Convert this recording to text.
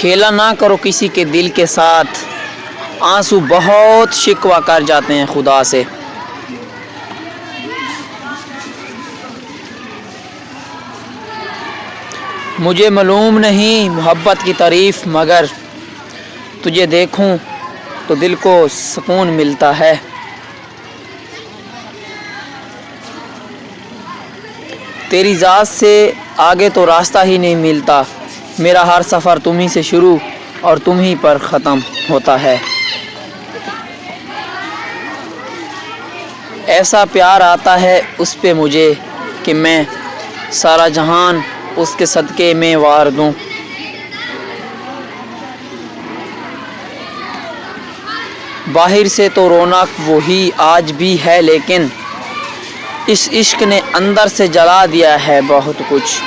खेला ना करो किसी के दिल के साथ, आंसू बहुत शिकवा कर जाते हैं खुदा से। मुझे मालूम नहीं मोहब्बत की तारीफ़, मगर तुझे देखूं तो दिल को सुकून मिलता है। तेरी ज़ात से आगे तो रास्ता ही नहीं मिलता, मेरा हर सफ़र तुम ही से शुरू और तुम ही पर ख़त्म होता है। ऐसा प्यार आता है उस पे मुझे कि मैं सारा जहान उसके सदक़े में वार दूं। बाहर से तो रौनक वही आज भी है, लेकिन इस इश्क ने अंदर से जला दिया है बहुत कुछ।